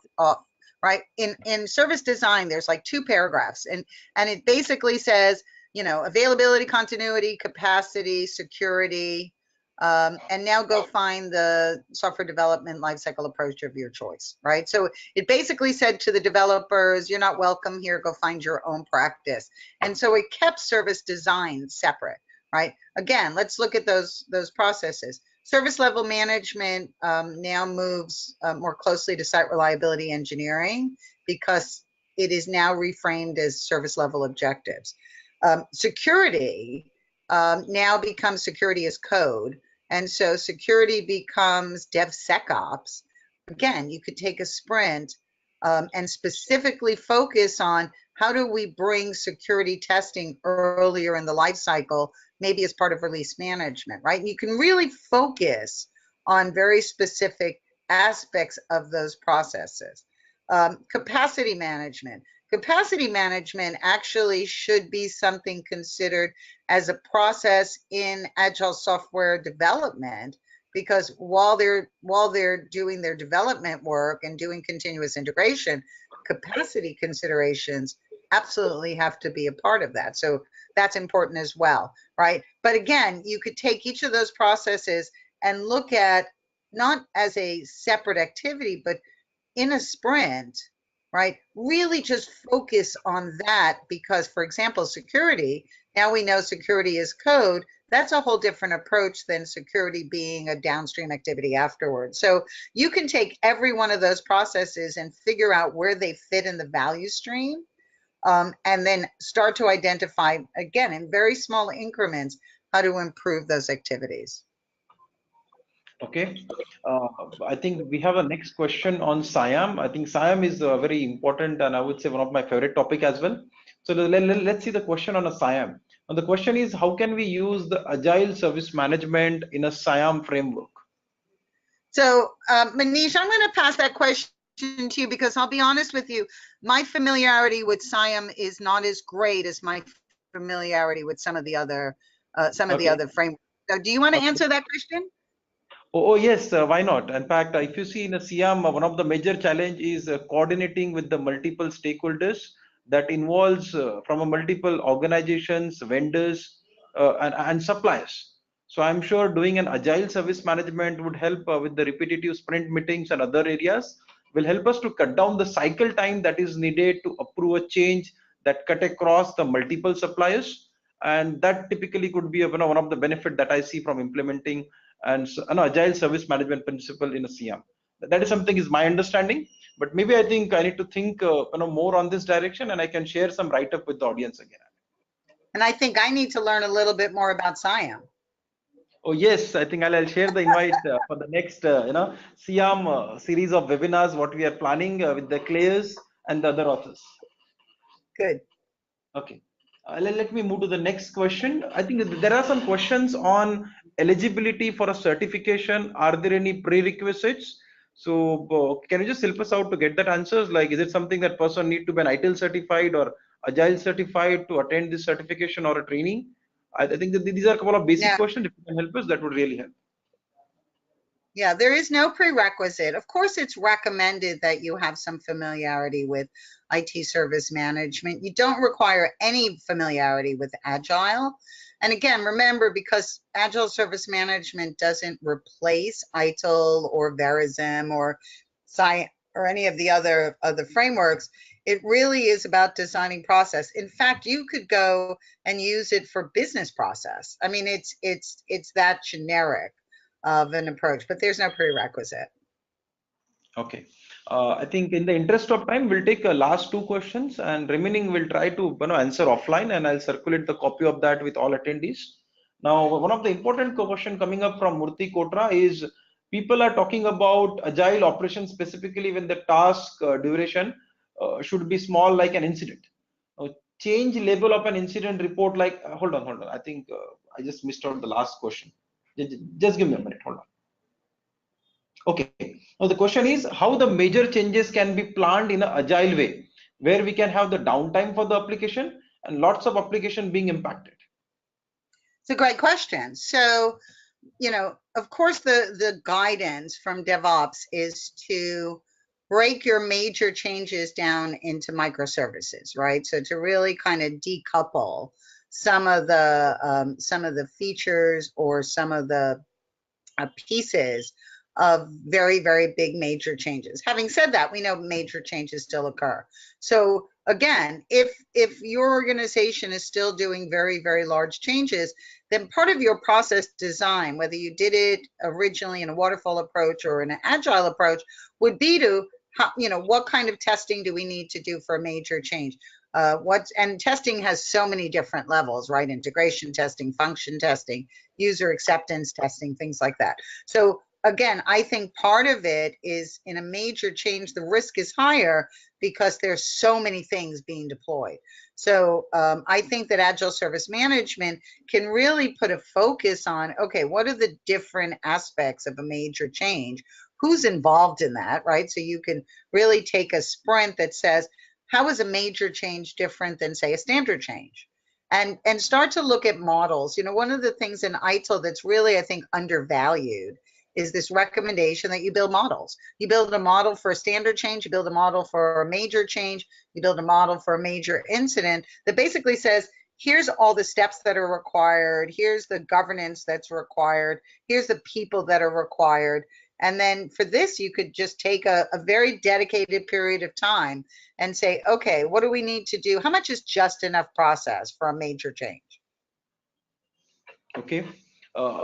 right? In service design, there's like 2 paragraphs, and it basically says, availability, continuity, capacity, security, and now go find the software development lifecycle approach of your choice, right? So it basically said to the developers, you're not welcome here, go find your own practice. And so it kept service design separate, right? Again, let's look at those processes. Service level management now moves more closely to site reliability engineering, because it is now reframed as service level objectives. Security now becomes security as code. And so security becomes DevSecOps. Again, you could take a sprint and specifically focus on how do we bring security testing earlier in the life cycle, maybe as part of release management, right? And you can really focus on very specific aspects of those processes. Capacity management. Capacity management actually should be something considered as a process in Agile software development, because while they're doing their development work and doing continuous integration, capacity considerations absolutely have to be a part of that. So that's important as well, right? But again, you could take each of those processes and look at not as a separate activity, but in a sprint, right? Really just focus on that, because, for example, security, now we know security is code. That's a whole different approach than security being a downstream activity afterwards. So you can take every one of those processes and figure out where they fit in the value stream, and then start to identify, again, in very small increments, how to improve those activities. Okay, I think we have a next question on SIAM. I think SIAM is very important, and I would say one of my favorite topic as well. So let's see the question on a SIAM. And the question is, how can we use the Agile Service Management in a SIAM framework? So Manish, I'm going to pass that question to you because I'll be honest with you, my familiarity with SIAM is not as great as my familiarity with some of the other Okay. frameworks. So do you want to Okay. answer that question? Oh, yes, why not? In fact, if you see in a SIAM, one of the major challenge is coordinating with the multiple stakeholders that involves from a multiple organizations, vendors, and suppliers. So I'm sure doing an agile service management would help with the repetitive sprint meetings and other areas will help us to cut down the cycle time that is needed to approve a change that cut across the multiple suppliers. And that typically could be one of the benefit that I see from implementing an agile service management principle in a CM. That is something is my understanding, but maybe I think I need to think more on this direction, and I can share some write up with the audience again. And I think I need to learn a little bit more about SIAM. Oh yes, I think I'll share the invite for the next SIAM series of webinars what we are planning with the Claires and the other authors. Good. Okay. Let me move to the next question. I think there are some questions on eligibility for a certification. Are there any prerequisites? So can you just help us out to get that answers? Like, is it something that person need to be an ITIL certified or Agile certified to attend this certification or a training? I think that these are a couple of basic Yeah. questions. If you can help us, that would really help. Yeah, there is no prerequisite. Of course, it's recommended that you have some familiarity with IT service management. You don't require any familiarity with Agile. And again, remember, because Agile Service Management doesn't replace ITIL or Verism or or any of the other frameworks, it really is about designing process. In fact, you could go and use it for business process. I mean, it's that generic of an approach, but there's no prerequisite. Okay. I think in the interest of time, we'll take last two questions and remaining we'll try to answer offline, and I'll circulate the copy of that with all attendees. Now, one of the important question coming up from Murthy Kotra is people are talking about agile operations specifically when the task duration should be small like an incident. Change level of an incident report like, hold on. I think I just missed out the last question. Just give me a minute, hold on. Okay, now the question is how the major changes can be planned in an agile way, where we can have the downtime for the application and lots of application being impacted. It's a great question. So, of course, the guidance from DevOps is to break your major changes down into microservices, right? So to really kind of decouple some of the features or some of the pieces of very, very big major changes. Having said that, we know major changes still occur. So again, if your organization is still doing very, very large changes, then part of your process design, whether you did it originally in a waterfall approach or in an agile approach, would be to, what kind of testing do we need to do for a major change? And testing has so many different levels, right? Integration testing, function testing, user acceptance testing, things like that. So again, I think part of it is in a major change, the risk is higher because there's so many things being deployed. So I think that Agile Service Management can really put a focus on, okay, what are the different aspects of a major change? Who's involved in that, right? So you can really take a sprint that says, how is a major change different than, say, a standard change? And start to look at models. One of the things in ITIL that's really, I think, undervalued is this recommendation that you build models. You build a model for a standard change, you build a model for a major change, you build a model for a major incident that basically says, here's all the steps that are required, here's the governance that's required, here's the people that are required. And then for this, you could just take a very dedicated period of time and say, okay, what do we need to do? How much is just enough process for a major change? Okay.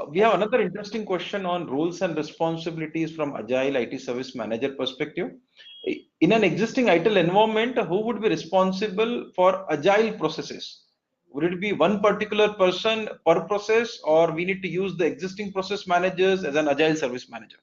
We have another interesting question on roles and responsibilities from Agile IT Service Manager perspective. In an existing ITIL environment, who would be responsible for Agile processes? Would it be one particular person per process, or we need to use the existing process managers as an Agile Service Manager?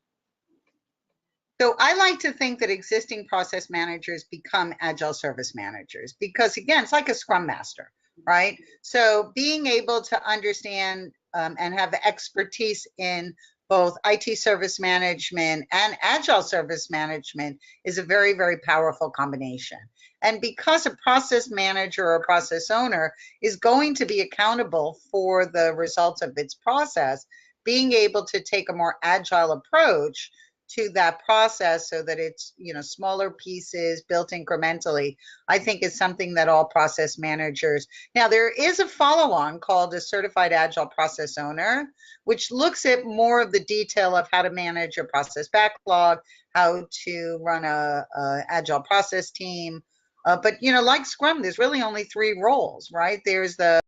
So I like to think that existing process managers become Agile Service Managers because, again, it's like a Scrum Master, right? So being able to understand and have expertise in both IT service management and agile service management is a very, very powerful combination. And because a process manager or process owner is going to be accountable for the results of its process, being able to take a more agile approach to that process so that it's, smaller pieces built incrementally, I think is something that all process managers. Now, there is a follow-on called a certified agile process owner, which looks at more of the detail of how to manage your process backlog, how to run a agile process team. But like Scrum, there's really only 3 roles, right? There's the